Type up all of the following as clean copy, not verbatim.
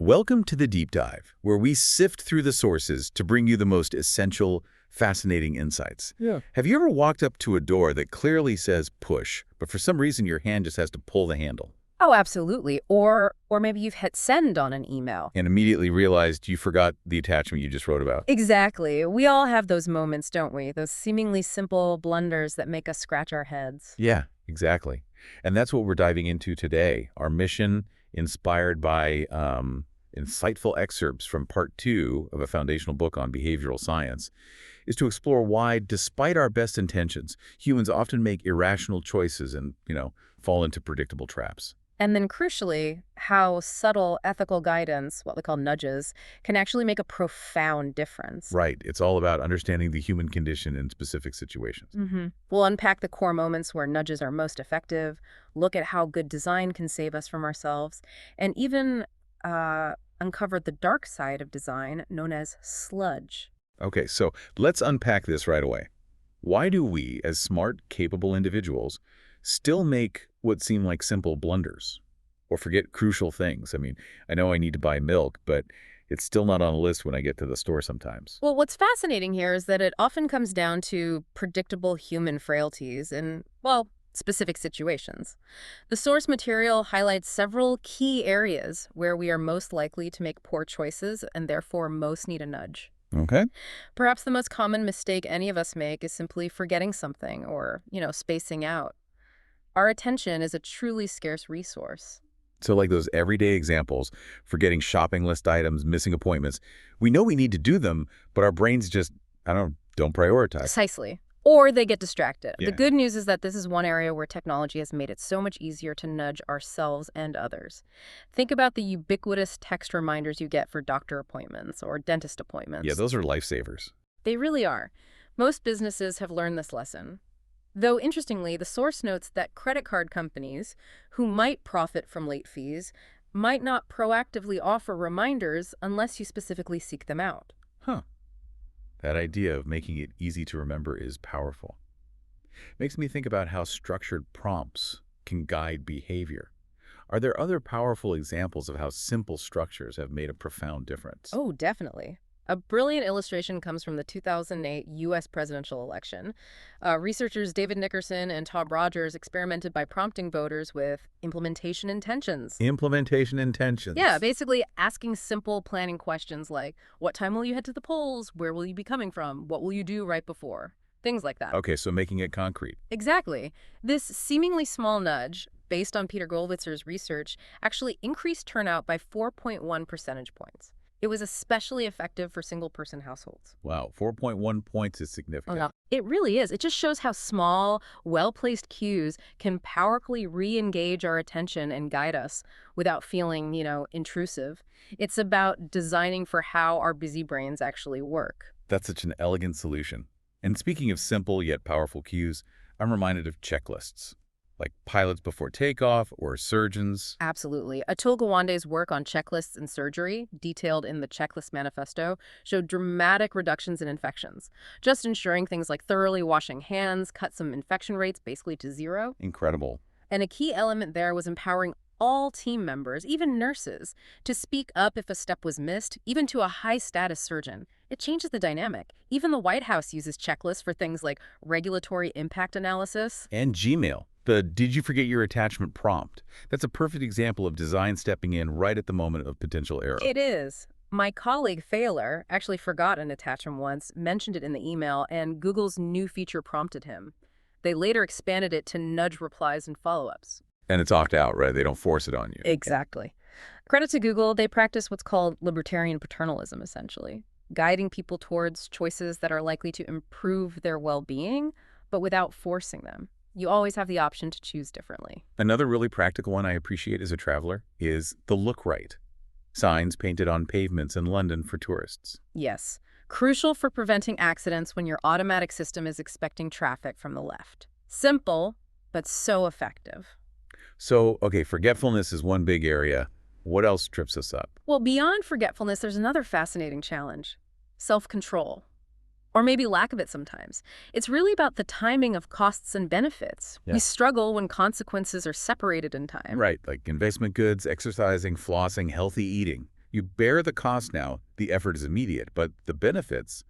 Welcome to the Deep Dive, where we sift through the sources to bring you the most essential, fascinating insights. Yeah. Have you ever walked up to a door that clearly says push, but for some reason your hand just has to pull the handle? Oh, absolutely. Or maybe you've hit send on an email. And immediately realized you forgot the attachment you just wrote about. Exactly. We all have those moments, don't we? Those seemingly simple blunders that make us scratch our heads. Yeah, exactly. And that's what we're diving into today. Our mission, inspired by insightful excerpts from part 2 of a foundational book on behavioral science, is to explore why, despite our best intentions, humans often make irrational choices and, fall into predictable traps. And then crucially, how subtle ethical guidance, what we call nudges, can actually make a profound difference. Right. It's all about understanding the human condition in specific situations. We'll unpack the core moments where nudges are most effective, look at how good design can save us from ourselves, and even uncover the dark side of design known as sludge. Okay, so let's unpack this right away. Why do we, as smart, capable individuals, still make what seem like simple blunders or forget crucial things? I mean, I know I need to buy milk, but it's still not on a list when I get to the store sometimes. Well, what's fascinating here is that it often comes down to predictable human frailties in, well, specific situations. The source material highlights several key areas where we are most likely to make poor choices and therefore most need a nudge. Okay. Perhaps the most common mistake any of us make is simply forgetting something or, spacing out. Our attention is a truly scarce resource. So like those everyday examples, forgetting shopping list items, missing appointments, we know we need to do them, but our brains just, don't prioritize. Precisely. Or they get distracted. Yeah. The good news is that this is one area where technology has made it so much easier to nudge ourselves and others. Think about the ubiquitous text reminders you get for doctor appointments or dentist appointments. Yeah, those are lifesavers. They really are. Most businesses have learned this lesson. Though, interestingly, the source notes that credit card companies, who might profit from late fees, might not proactively offer reminders unless you specifically seek them out. Huh. That idea of making it easy to remember is powerful. Makes me think about how structured prompts can guide behavior. Are there other powerful examples of how simple structures have made a profound difference? Oh, definitely. A brilliant illustration comes from the 2008 U.S. presidential election. Researchers David Nickerson and Todd Rogers experimented by prompting voters with implementation intentions. Implementation intentions. Yeah, basically asking simple planning questions like, what time will you head to the polls? Where will you be coming from? What will you do right before? Things like that. Okay, so making it concrete. Exactly. This seemingly small nudge, based on Peter Gollwitzer's research, actually increased turnout by 4.1 percentage points. It was especially effective for single-person households. Wow, 4.1 points is significant. Oh, no. It really is. It just shows how small, well-placed cues can powerfully re-engage our attention and guide us without feeling, intrusive. It's about designing for how our busy brains actually work. That's such an elegant solution. And speaking of simple yet powerful cues, I'm reminded of checklists, like pilots before takeoff or surgeons. Absolutely. Atul Gawande's work on checklists in surgery, detailed in the Checklist Manifesto, showed dramatic reductions in infections. Just ensuring things like thoroughly washing hands cut some infection rates basically to zero. Incredible. And a key element there was empowering all team members, even nurses, to speak up if a step was missed, even to a high-status surgeon. It changes the dynamic. Even the White House uses checklists for things like regulatory impact analysis. And Gmail. The "did you forget your attachment" prompt. That's a perfect example of design stepping in right at the moment of potential error. It is. My colleague Thaler actually forgot an attachment once, mentioned it in the email, and Google's new feature prompted him. They later expanded it to nudge replies and follow-ups. And it's opt-out, right? They don't force it on you. Exactly. Credit to Google, they practice what's called libertarian paternalism, essentially, guiding people towards choices that are likely to improve their well-being, but without forcing them. You always have the option to choose differently. Another really practical one I appreciate as a traveler is the look right. Signs painted on pavements in London for tourists. Yes. Crucial for preventing accidents when your automatic system is expecting traffic from the left. Simple, but so effective. So, okay, forgetfulness is one big area. What else trips us up? Well, beyond forgetfulness, there's another fascinating challenge. Self-control. Or maybe lack of it sometimes. It's really about the timing of costs and benefits. Yeah. We struggle when consequences are separated in time. Right, like investment goods, exercising, flossing, healthy eating. You bear the cost now, the effort is immediate, but the benefits,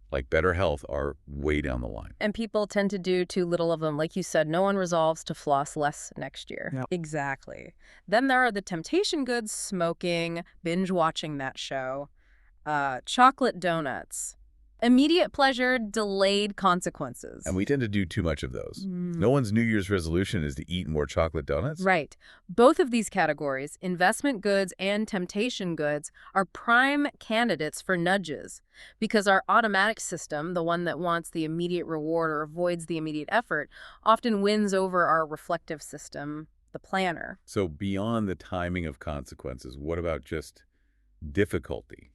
like better health, are way down the line. And people tend to do too little of them. Like you said, no one resolves to floss less next year. Yeah. Exactly. Then there are the temptation goods, smoking, binge watching that show, chocolate donuts. Immediate pleasure, delayed consequences. And we tend to do too much of those. Mm. No one's New Year's resolution is to eat more chocolate donuts. Right. Both of these categories, investment goods and temptation goods, are prime candidates for nudges because our automatic system, the one that wants the immediate reward or avoids the immediate effort, often wins over our reflective system, the planner. So beyond the timing of consequences, what about just difficulty?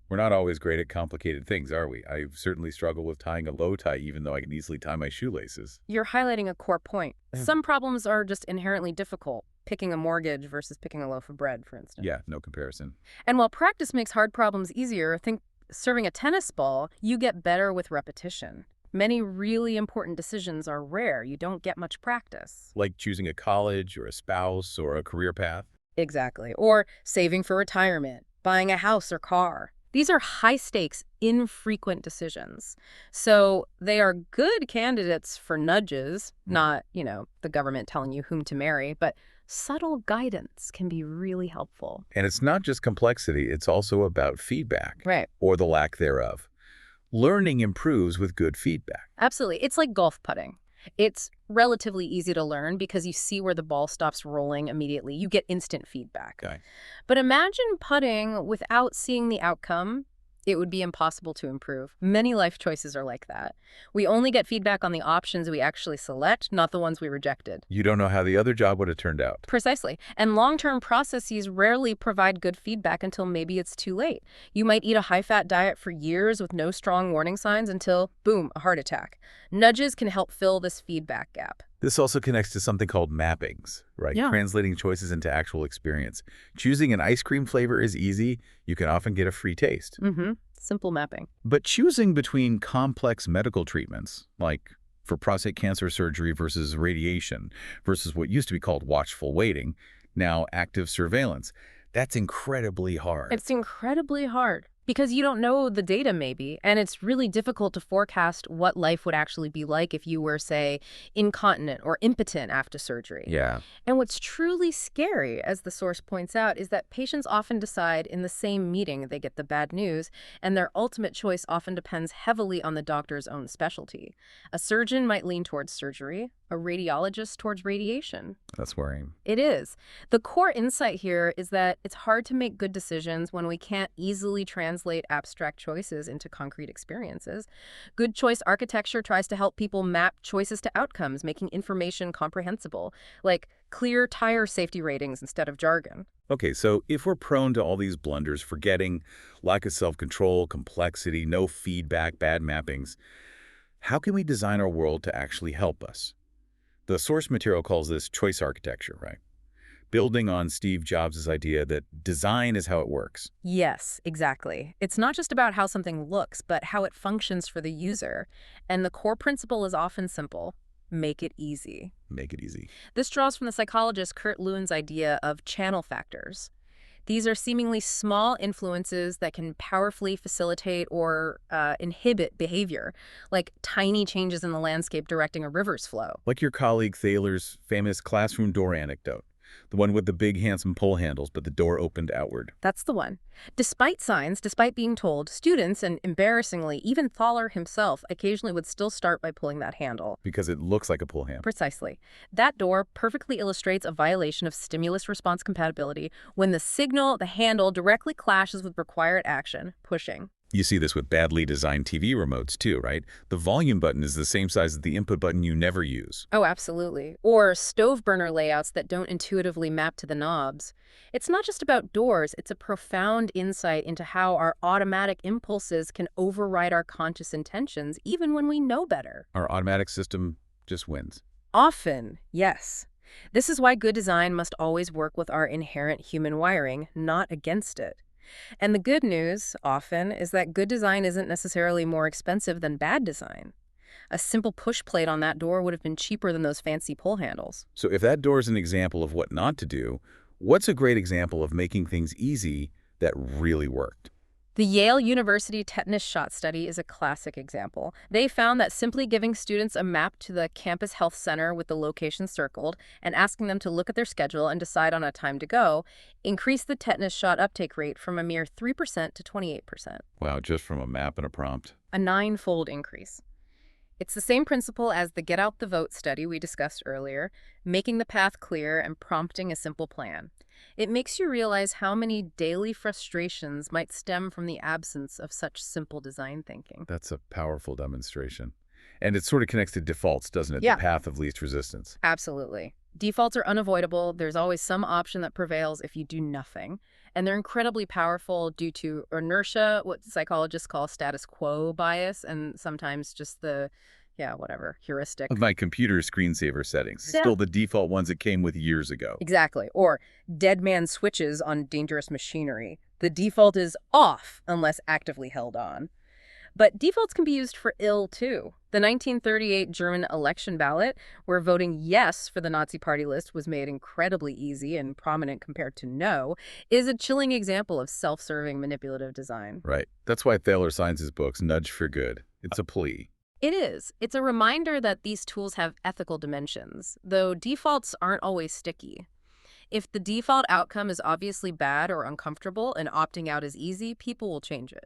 We're not always great at complicated things, are we? I certainly struggle with tying a low tie, even though I can easily tie my shoelaces. You're highlighting a core point. Yeah. Some problems are just inherently difficult. Picking a mortgage versus picking a loaf of bread, for instance. Yeah, no comparison. And while practice makes hard problems easier, think serving a tennis ball, you get better with repetition. Many really important decisions are rare. You don't get much practice. Like choosing a college or a spouse or a career path. Exactly. Or saving for retirement, buying a house or car. These are high-stakes, infrequent decisions. So they are good candidates for nudges, not, the government telling you whom to marry, but subtle guidance can be really helpful. And it's not just complexity, it's also about feedback. Right. Or the lack thereof. Learning improves with good feedback. Absolutely. It's like golf putting. It's relatively easy to learn because you see where the ball stops rolling immediately. You get instant feedback. Okay. But imagine putting without seeing the outcome. It would be impossible to improve. Many life choices are like that. We only get feedback on the options we actually select, not the ones we rejected. You don't know how the other job would have turned out. Precisely. And long-term processes rarely provide good feedback until maybe it's too late. You might eat a high-fat diet for years with no strong warning signs until, boom, a heart attack. Nudges can help fill this feedback gap. This also connects to something called mappings, right? Yeah. Translating choices into actual experience. Choosing an ice cream flavor is easy. You can often get a free taste. Simple mapping. But choosing between complex medical treatments, like for prostate cancer surgery versus radiation, versus what used to be called watchful waiting, now active surveillance, that's incredibly hard. It's incredibly hard because you don't know the data maybe, and it's really difficult to forecast what life would actually be like if you were, say, incontinent or impotent after surgery. Yeah. And what's truly scary, as the source points out, is that patients often decide in the same meeting they get the bad news, and their ultimate choice often depends heavily on the doctor's own specialty. A surgeon might lean towards surgery, a radiologist towards radiation. That's worrying. It is. The core insight here is that it's hard to make good decisions when we can't easily translate abstract choices into concrete experiences. Good choice architecture tries to help people map choices to outcomes, making information comprehensible, like clear tire safety ratings instead of jargon. Okay, so if we're prone to all these blunders, forgetting, lack of self-control, complexity, no feedback, bad mappings, how can we design our world to actually help us? The source material calls this choice architecture, right? Building on Steve Jobs' idea that design is how it works. Yes, exactly. It's not just about how something looks, but how it functions for the user. And the core principle is often simple. Make it easy. Make it easy. This draws from the psychologist Kurt Lewin's idea of channel factors. These are seemingly small influences that can powerfully facilitate or inhibit behavior, like tiny changes in the landscape directing a river's flow. Like your colleague Thaler's famous classroom door anecdote. The one with the big, handsome pull handles, but the door opened outward. That's the one. Despite signs, despite being told, students, and embarrassingly, even Thaler himself, occasionally would still start by pulling that handle. Because it looks like a pull handle. Precisely. That door perfectly illustrates a violation of stimulus-response compatibility when the signal, the handle, directly clashes with required action, pushing. You see this with badly designed TV remotes too, right? The volume button is the same size as the input button you never use. Oh, absolutely. Or stove burner layouts that don't intuitively map to the knobs. It's not just about doors, it's a profound insight into how our automatic impulses can override our conscious intentions even when we know better. Our automatic system just wins. Often, yes. This is why good design must always work with our inherent human wiring, not against it. And the good news, often, is that good design isn't necessarily more expensive than bad design. A simple push plate on that door would have been cheaper than those fancy pull handles. So if that door is an example of what not to do, what's a great example of making things easy that really worked? The Yale University tetanus shot study is a classic example. They found that simply giving students a map to the campus health center with the location circled and asking them to look at their schedule and decide on a time to go increased the tetanus shot uptake rate from a mere 3% to 28%, Wow, just from a map and a prompt. a nine-fold increase. It's the same principle as the Get Out the Vote study we discussed earlier, making the path clear and prompting a simple plan. It makes you realize how many daily frustrations might stem from the absence of such simple design thinking. That's a powerful demonstration. And it sort of connects to defaults, doesn't it? Yeah. The path of least resistance. Absolutely. Defaults are unavoidable. There's always some option that prevails if you do nothing. And they're incredibly powerful due to inertia, what psychologists call status quo bias, and sometimes just the, heuristic. My computer screensaver settings. Yeah. Still the default ones it came with years ago. Exactly. Or dead man switches on dangerous machinery. The default is off unless actively held on. But defaults can be used for ill, too. The 1938 German election ballot, where voting yes for the Nazi party list was made incredibly easy and prominent compared to no, is a chilling example of self-serving manipulative design. Right. That's why Thaler signs his books, Nudge for Good. It's a plea. It is. It's a reminder that these tools have ethical dimensions, though defaults aren't always sticky. If the default outcome is obviously bad or uncomfortable and opting out is easy, people will change it.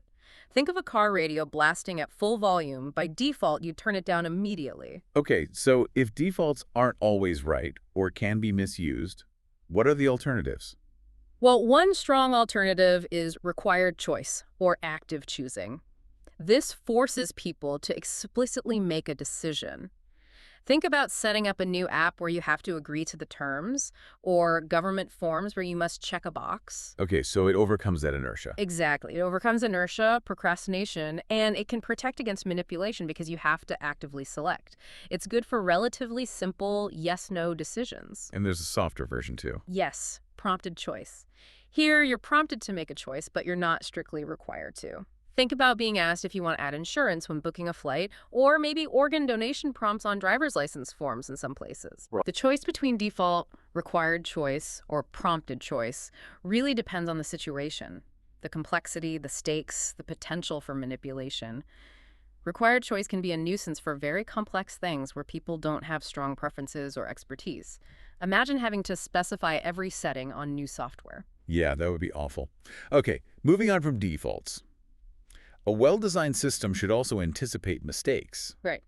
Think of a car radio blasting at full volume. By default, you turn it down immediately. Okay, so if defaults aren't always right or can be misused, what are the alternatives? Well, one strong alternative is required choice or active choosing. This forces people to explicitly make a decision. Think about setting up a new app where you have to agree to the terms, or government forms where you must check a box. Okay, so it overcomes that inertia. Exactly. It overcomes inertia, procrastination, and it can protect against manipulation because you have to actively select. It's good for relatively simple yes-no decisions. And there's a softer version too. Yes, prompted choice. Here, you're prompted to make a choice, but you're not strictly required to. Think about being asked if you want to add insurance when booking a flight, or maybe organ donation prompts on driver's license forms in some places. Right. The choice between default, required choice, or prompted choice really depends on the situation, the complexity, the stakes, the potential for manipulation. Required choice can be a nuisance for very complex things where people don't have strong preferences or expertise. Imagine having to specify every setting on new software. Yeah, that would be awful. Okay, moving on from defaults. A well-designed system should also anticipate mistakes. Right.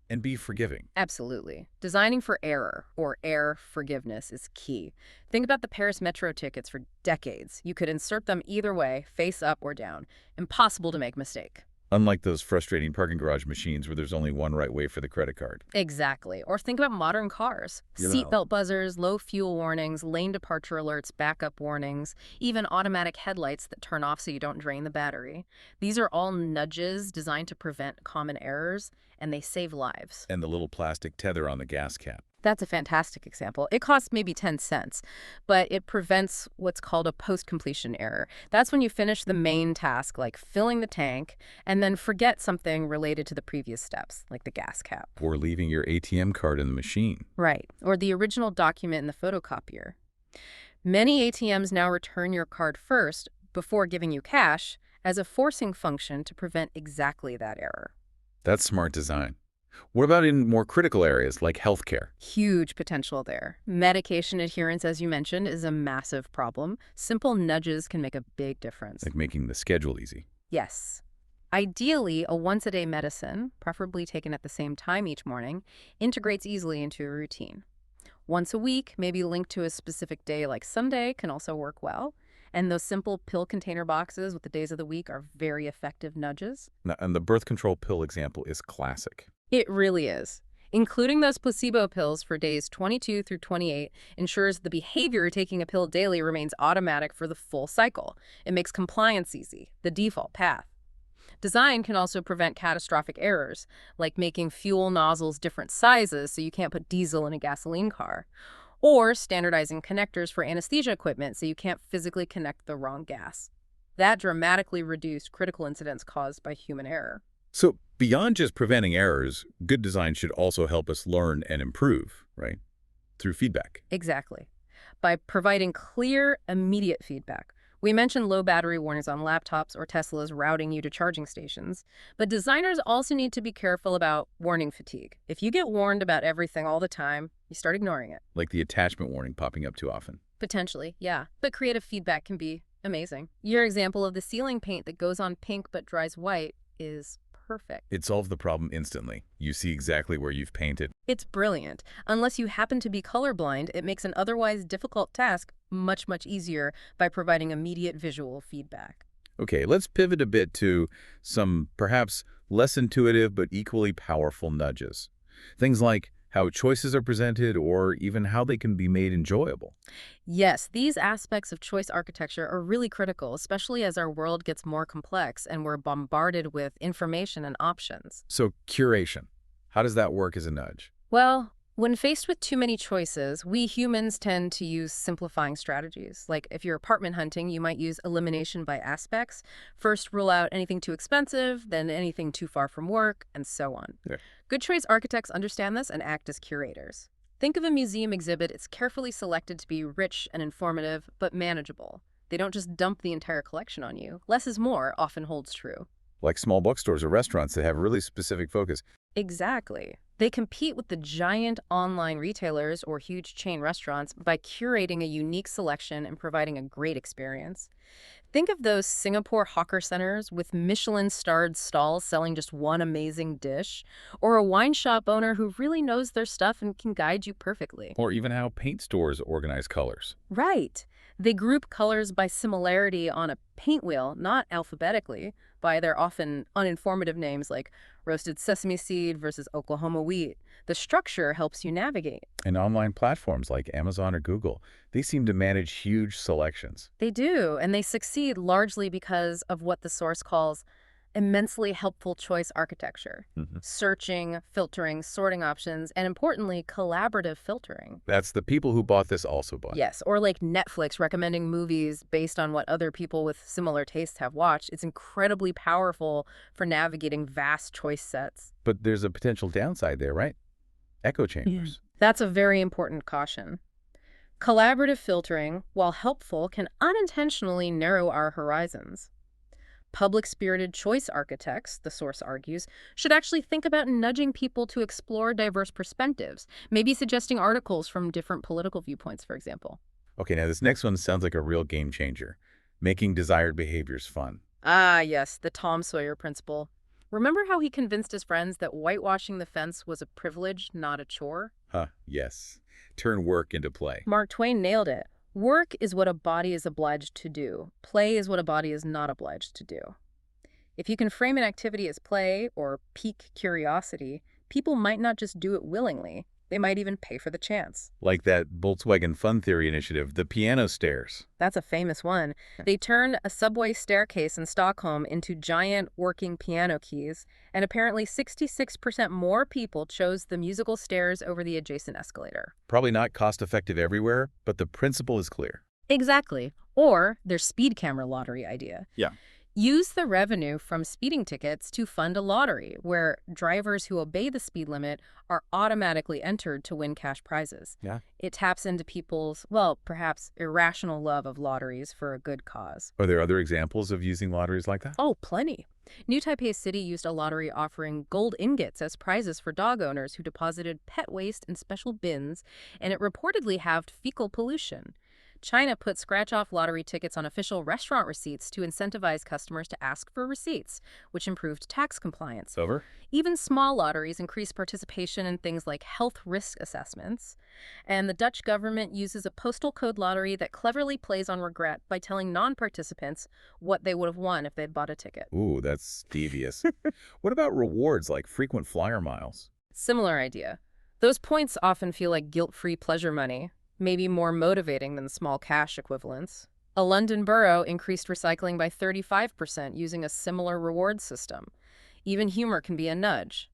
And be forgiving. Absolutely. Designing for error, or error forgiveness, is key. Think about the Paris metro tickets for decades. You could insert them either way, face up or down. Impossible to make a mistake. Unlike those frustrating parking garage machines where there's only one right way for the credit card. Exactly. Or think about modern cars. Seatbelt buzzers, low fuel warnings, lane departure alerts, backup warnings, even automatic headlights that turn off so you don't drain the battery. These are all nudges designed to prevent common errors, and they save lives. And the little plastic tether on the gas cap. That's a fantastic example. It costs maybe 10 cents, but it prevents what's called a post-completion error. That's when you finish the main task, like filling the tank, and then forget something related to the previous steps, like the gas cap. Or leaving your ATM card in the machine. Right, or the original document in the photocopier. Many ATMs now return your card first before giving you cash as a forcing function to prevent exactly that error. That's smart design. What about in more critical areas like healthcare? Huge potential there. Medication adherence, as you mentioned, is a massive problem. Simple nudges can make a big difference. Like making the schedule easy. Yes. Ideally, a once-a-day medicine, preferably taken at the same time each morning, integrates easily into a routine. Once a week, maybe linked to a specific day like Sunday, can also work well. And those simple pill container boxes with the days of the week are very effective nudges. Now, and the birth control pill example is classic. It really is. Including those placebo pills for days 22 through 28 ensures the behavior taking a pill daily remains automatic for the full cycle. It makes compliance easy, the default path. Design can also prevent catastrophic errors, like making fuel nozzles different sizes so you can't put diesel in a gasoline car, or standardizing connectors for anesthesia equipment so you can't physically connect the wrong gas. That dramatically reduced critical incidents caused by human error. So beyond just preventing errors, good design should also help us learn and improve, right? Through feedback. Exactly. By providing clear, immediate feedback, We mentioned low battery warnings on laptops or Tesla's routing you to charging stations, but designers also need to be careful about warning fatigue. If you get warned about everything all the time, you start ignoring it. Like the attachment warning popping up too often. Potentially, yeah. But creative feedback can be amazing. Your example of the ceiling paint that goes on pink but dries white is perfect. It solves the problem instantly. You see exactly where you've painted. It's brilliant. Unless you happen to be colorblind, it makes an otherwise difficult task much, much easier by providing immediate visual feedback. Okay, let's pivot a bit to some perhaps less intuitive but equally powerful nudges. Things like how choices are presented or even how they can be made enjoyable. Yes, these aspects of choice architecture are really critical, especially as our world gets more complex and we're bombarded with information and options. So curation, how does that work as a nudge? Well, when faced with too many choices, we humans tend to use simplifying strategies. Like if you're apartment hunting, you might use elimination by aspects. First, rule out anything too expensive, then anything too far from work, and so on. Yeah. Good choice architects understand this and act as curators. Think of a museum exhibit. It's carefully selected to be rich and informative, but manageable. They don't just dump the entire collection on you. Less is more often holds true. Like small bookstores or restaurants that have really specific focus. Exactly. They compete with the giant online retailers or huge chain restaurants by curating a unique selection and providing a great experience. Think of those Singapore hawker centers with Michelin-starred stalls selling just one amazing dish, or a wine shop owner who really knows their stuff and can guide you perfectly. Or even how paint stores organize colors. Right. They group colors by similarity on a paint wheel, not alphabetically, by their often uninformative names like roasted sesame seed versus Oklahoma wheat. The structure helps you navigate. And online platforms like Amazon or Google, they seem to manage huge selections. They do, and they succeed largely because of what the source calls immensely helpful choice architecture. Searching, filtering, sorting options, and importantly, collaborative filtering. That's the people who bought this also bought. Yes, or like Netflix recommending movies based on what other people with similar tastes have watched. It's incredibly powerful for navigating vast choice sets. But there's a potential downside there, right? Echo chambers. That's a very important caution. Collaborative filtering, while helpful, can unintentionally narrow our horizons. Public-spirited choice architects, the source argues, should actually think about nudging people to explore diverse perspectives, maybe suggesting articles from different political viewpoints, for example. Okay, now this next one sounds like a real game changer. Making desired behaviors fun. Ah, yes, the Tom Sawyer principle. Remember how he convinced his friends that whitewashing the fence was a privilege, not a chore? Yes. Turn work into play. Mark Twain nailed it. Work is what a body is obliged to do. Play is what a body is not obliged to do. If you can frame an activity as play or pique curiosity, people might not just do it willingly. They might even pay for the chance. Like that Volkswagen Fun Theory initiative, the piano stairs. That's a famous one. They turned a subway staircase in Stockholm into giant working piano keys, and apparently 66% more people chose the musical stairs over the adjacent escalator. Probably not cost-effective everywhere, but the principle is clear. Exactly. Or their speed camera lottery idea. Yeah. Use the revenue from speeding tickets to fund a lottery where drivers who obey the speed limit are automatically entered to win cash prizes. Yeah. It taps into people's, well, perhaps irrational love of lotteries for a good cause. Are there other examples of using lotteries like that? Oh, plenty. New Taipei City used a lottery offering gold ingots as prizes for dog owners who deposited pet waste in special bins, and it reportedly halved fecal pollution. China put scratch-off lottery tickets on official restaurant receipts to incentivize customers to ask for receipts, which improved tax compliance. Over? Even small lotteries increase participation in things like health risk assessments. And the Dutch government uses a postal code lottery that cleverly plays on regret by telling non-participants what they would have won if they'd bought a ticket. Ooh, that's devious. What about rewards like frequent flyer miles? Similar idea. Those points often feel like guilt-free pleasure money, maybe more motivating than small cash equivalents. A London borough increased recycling by 35% using a similar reward system. Even humor can be a nudge.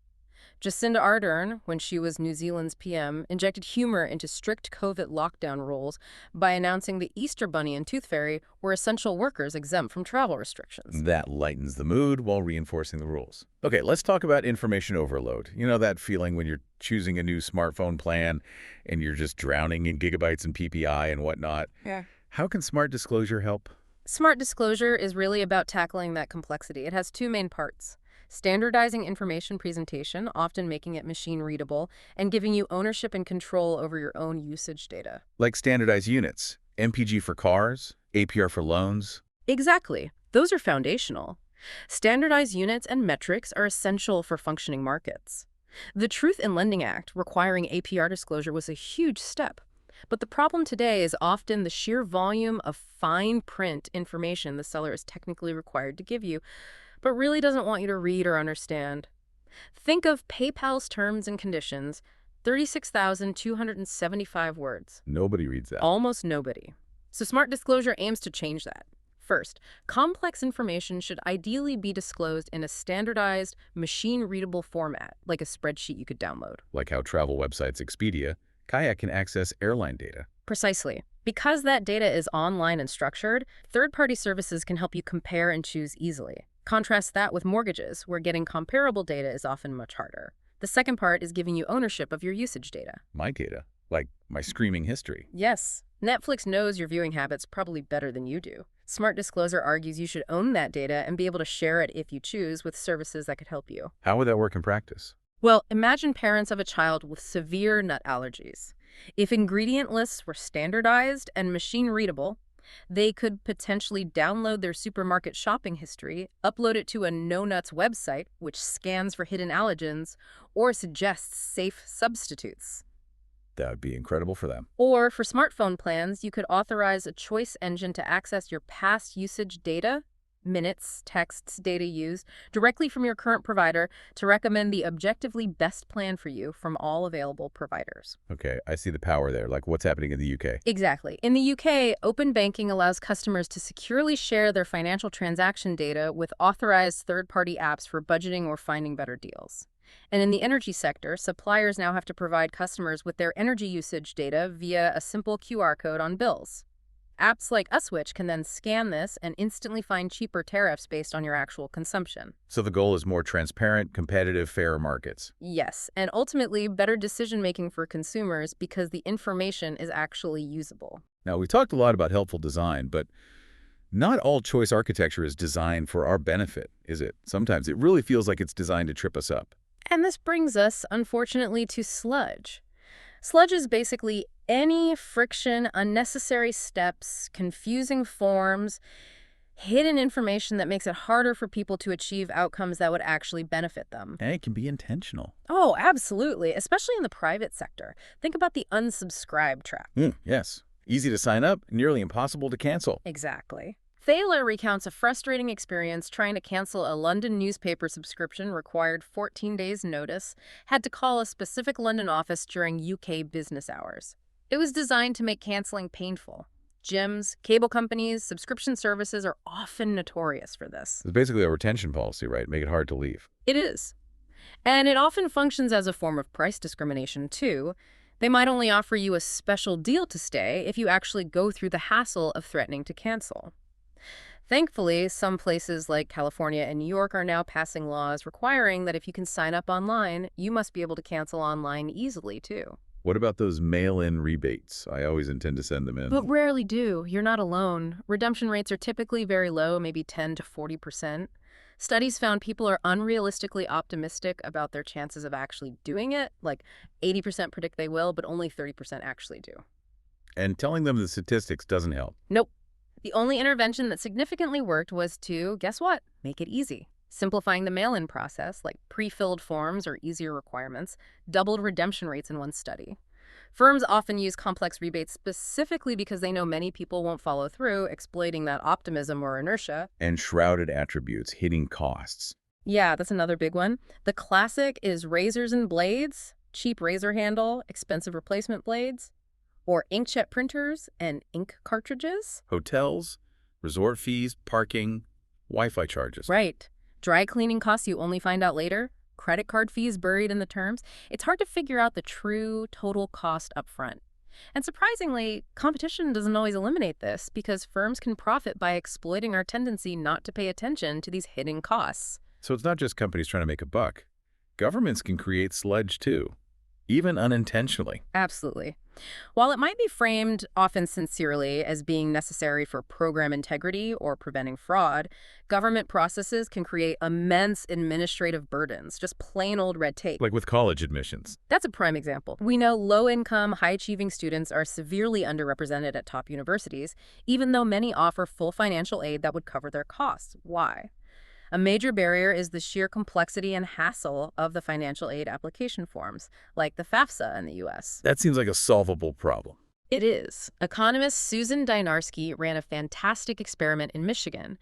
Jacinda Ardern, when she was New Zealand's PM, injected humor into strict COVID lockdown rules by announcing the Easter Bunny and Tooth Fairy were essential workers exempt from travel restrictions. That lightens the mood while reinforcing the rules. Okay, let's talk about information overload. You know that feeling when you're choosing a new smartphone plan and you're just drowning in gigabytes and PPI and whatnot? Yeah. How can smart disclosure help? Smart disclosure is really about tackling that complexity. It has two main parts: standardizing information presentation, often making it machine readable, and giving you ownership and control over your own usage data. Like standardized units, MPG for cars, APR for loans. Exactly. Those are foundational. Standardized units and metrics are essential for functioning markets. The Truth in Lending Act requiring APR disclosure was a huge step. But the problem today is often the sheer volume of fine print information the seller is technically required to give you, but really doesn't want you to read or understand. Think of PayPal's terms and conditions, 36,275 words. Nobody reads that. Almost nobody. So Smart Disclosure aims to change that. First, complex information should ideally be disclosed in a standardized, machine-readable format, like a spreadsheet you could download. Like how travel websites Expedia, Kayak can access airline data. Precisely. Because that data is online and structured, third-party services can help you compare and choose easily. Contrast that with mortgages, where getting comparable data is often much harder. The second part is giving you ownership of your usage data. My data, like my streaming history. Yes, Netflix knows your viewing habits probably better than you do. Smart Disclosure argues you should own that data and be able to share it if you choose with services that could help you. How would that work in practice? Well, imagine parents of a child with severe nut allergies. If ingredient lists were standardized and machine-readable, they could potentially download their supermarket shopping history, upload it to a no-nuts website, which scans for hidden allergens, or suggests safe substitutes. That would be incredible for them. Or for smartphone plans, you could authorize a choice engine to access your past usage data, minutes, texts, data used, directly from your current provider to recommend the objectively best plan for you from all available providers. Okay, I see the power there, like what's happening in the UK. Exactly. In the UK, open banking allows customers to securely share their financial transaction data with authorized third-party apps for budgeting or finding better deals. And in the energy sector, suppliers now have to provide customers with their energy usage data via a simple QR code on bills. Apps like Uswitch can then scan this and instantly find cheaper tariffs based on your actual consumption. So the goal is more transparent, competitive, fairer markets. Yes, and ultimately better decision-making for consumers because the information is actually usable. Now, we talked a lot about helpful design, but not all choice architecture is designed for our benefit, is it? Sometimes it really feels like it's designed to trip us up. And this brings us, unfortunately, to sludge. Sludge is basically any friction, unnecessary steps, confusing forms, hidden information that makes it harder for people to achieve outcomes that would actually benefit them. And it can be intentional. Oh, absolutely, especially in the private sector. Think about the unsubscribe trap. Yes. Easy to sign up, nearly impossible to cancel. Exactly. Thaler recounts a frustrating experience trying to cancel a London newspaper subscription, required 14 days' notice, had to call a specific London office during UK business hours. It was designed to make canceling painful. Gyms, cable companies, subscription services are often notorious for this. It's basically a retention policy, right? Make it hard to leave. It is. And it often functions as a form of price discrimination, too. They might only offer you a special deal to stay if you actually go through the hassle of threatening to cancel. Thankfully, some places like California and New York are now passing laws requiring that if you can sign up online, you must be able to cancel online easily, too. What about those mail-in rebates? I always intend to send them in. But rarely do. You're not alone. Redemption rates are typically very low, maybe 10 to 40%. Studies found people are unrealistically optimistic about their chances of actually doing it. Like 80% predict they will, but only 30% actually do. And telling them the statistics doesn't help. Nope. The only intervention that significantly worked was to, guess what? Make it easy. Simplifying the mail-in process, like pre-filled forms or easier requirements, doubled redemption rates in one study. Firms often use complex rebates specifically because they know many people won't follow through, exploiting that optimism or inertia. And shrouded attributes, hitting costs. Yeah, that's another big one. The classic is razors and blades, cheap razor handle, expensive replacement blades, or inkjet printers and ink cartridges. Hotels, resort fees, parking, Wi-Fi charges. Right. Dry cleaning costs you only find out later. Credit card fees buried in the terms. It's hard to figure out the true total cost up front. And surprisingly, competition doesn't always eliminate this because firms can profit by exploiting our tendency not to pay attention to these hidden costs. So it's not just companies trying to make a buck. Governments can create sludge too, even unintentionally. Absolutely. While it might be framed, often sincerely, as being necessary for program integrity or preventing fraud, government processes can create immense administrative burdens, just plain old red tape. Like with college admissions. That's a prime example. We know low-income, high-achieving students are severely underrepresented at top universities, even though many offer full financial aid that would cover their costs. Why? A major barrier is the sheer complexity and hassle of the financial aid application forms, like the FAFSA in the U.S. That seems like a solvable problem. It is. Economist Susan Dynarski ran a fantastic experiment in Michigan.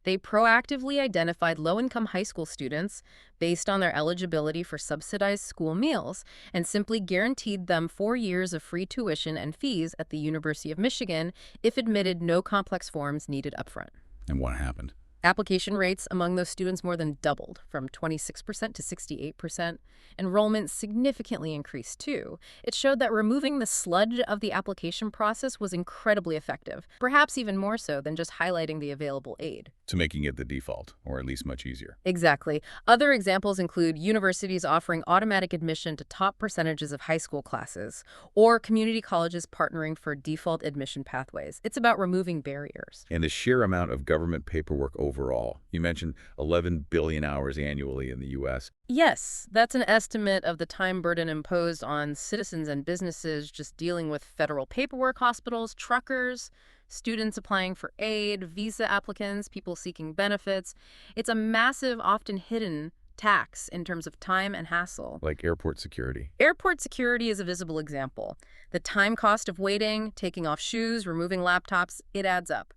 They proactively identified low-income high school students based on their eligibility for subsidized school meals and simply guaranteed them 4 years of free tuition and fees at the University of Michigan if admitted no complex forms needed upfront. And what happened? Application rates among those students more than doubled, from 26% to 68%. Enrollment significantly increased, too. It showed that removing the sludge of the application process was incredibly effective, perhaps even more so than just highlighting the available aid. To making it the default, or at least much easier. Exactly. Other examples include universities offering automatic admission to top percentages of high school classes, or community colleges partnering for default admission pathways. It's about removing barriers. And the sheer amount of government paperwork overall. You mentioned 11 billion hours annually in the U.S. Yes, that's an estimate of the time burden imposed on citizens and businesses just dealing with federal paperwork, hospitals, truckers, students applying for aid, visa applicants, people seeking benefits. It's a massive, often hidden tax in terms of time and hassle. Like airport security. Airport security is a visible example. The time cost of waiting, taking off shoes, removing laptops, it adds up.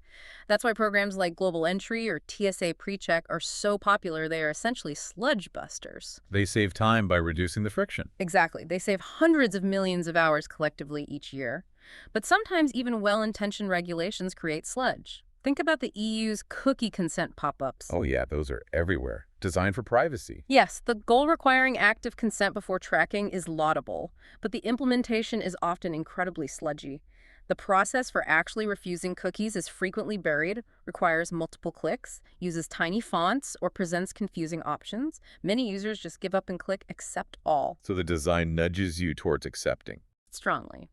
That's why programs like Global Entry or TSA PreCheck are so popular. They are essentially sludge busters. They save time by reducing the friction. Exactly. They save hundreds of millions of hours collectively each year. But sometimes even well-intentioned regulations create sludge. Think about the EU's cookie consent pop-ups. Oh yeah, those are everywhere. Designed for privacy. Yes, the goal requiring active consent before tracking is laudable, but the implementation is often incredibly sludgy. The process for actually refusing cookies is frequently buried, requires multiple clicks, uses tiny fonts, or presents confusing options. Many users just give up and click accept all. So the design nudges you towards accepting. Strongly.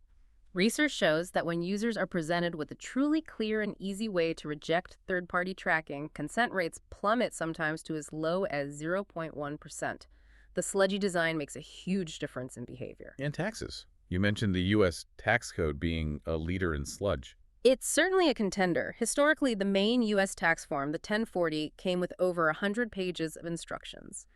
Research shows that when users are presented with a truly clear and easy way to reject third-party tracking, consent rates plummet sometimes to as low as 0.1%. The sludgy design makes a huge difference in behavior. And taxes. You mentioned the U.S. tax code being a leader in sludge. It's certainly a contender. Historically, the main U.S. tax form, the 1040, came with over 100 pages of instructions.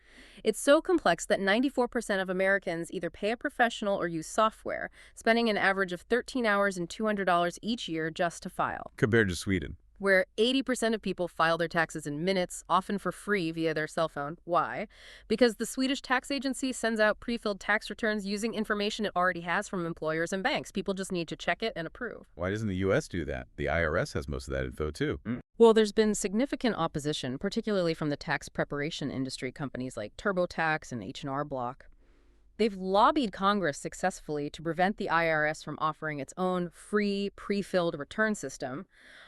It's so complex that 94% of Americans either pay a professional or use software, spending an average of 13 hours and $200 each year just to file. Compared to Sweden. Where 80% of people file their taxes in minutes, often for free via their cell phone. Why? Because the Swedish tax agency sends out pre-filled tax returns using information it already has from employers and banks. People just need to check it and approve. Why doesn't the U.S. do that? The IRS has most of that info, too. Well, there's been significant opposition, particularly from the tax preparation industry companies like TurboTax and H&R Block. They've lobbied Congress successfully to prevent the IRS from offering its own free, pre-filled return system,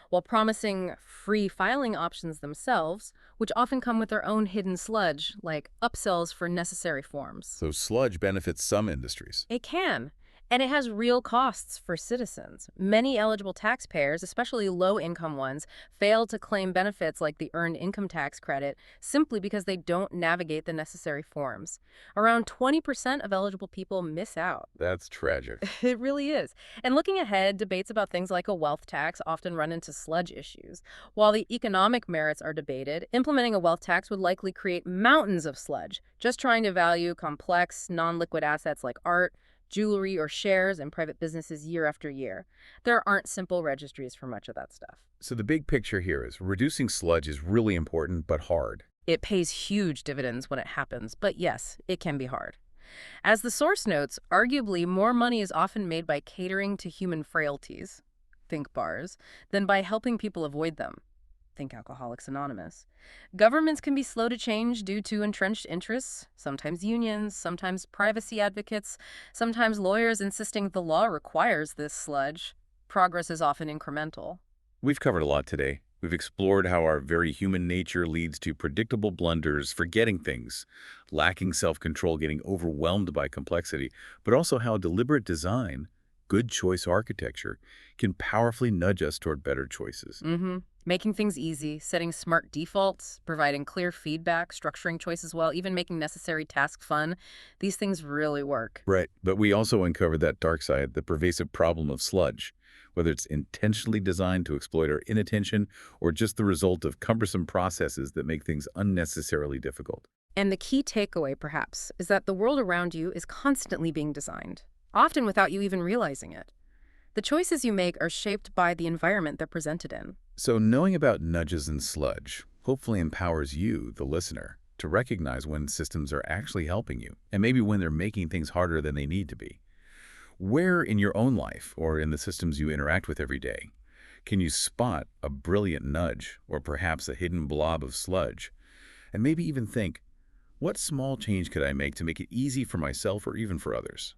while promising free filing options themselves, which often come with their own hidden sludge, like upsells for necessary forms. So sludge benefits some industries. It can. And it has real costs for citizens. Many eligible taxpayers, especially low-income ones, fail to claim benefits like the Earned Income Tax Credit simply because they don't navigate the necessary forms. Around 20% of eligible people miss out. That's tragic. It really is. And looking ahead, debates about things like a wealth tax often run into sludge issues. While the economic merits are debated, implementing a wealth tax would likely create mountains of sludge, just trying to value complex, non-liquid assets like art, jewelry, or shares in private businesses year after year. There aren't simple registries for much of that stuff. So the big picture here is reducing sludge is really important but hard. It pays huge dividends when it happens, but yes, it can be hard. As the source notes, arguably more money is often made by catering to human frailties, think bars, than by helping people avoid them. Think Alcoholics Anonymous. Governments can be slow to change due to entrenched interests, sometimes unions, sometimes privacy advocates, sometimes lawyers insisting the law requires this sludge. Progress is often incremental. We've covered a lot today. We've explored how our very human nature leads to predictable blunders, forgetting things, lacking self-control, getting overwhelmed by complexity, but also how deliberate design good choice architecture can powerfully nudge us toward better choices. Making things easy, setting smart defaults, providing clear feedback, structuring choices well, even making necessary tasks fun, these things really work. Right. But we also uncovered that dark side, the pervasive problem of sludge, whether it's intentionally designed to exploit our inattention or just the result of cumbersome processes that make things unnecessarily difficult. And the key takeaway, perhaps, is that the world around you is constantly being designed, often without you even realizing it. The choices you make are shaped by the environment they're presented in. So knowing about nudges and sludge hopefully empowers you, the listener, to recognize when systems are actually helping you, and maybe when they're making things harder than they need to be. Where in your own life or in the systems you interact with every day can you spot a brilliant nudge or perhaps a hidden blob of sludge? And maybe even think, what small change could I make to make it easy for myself or even for others?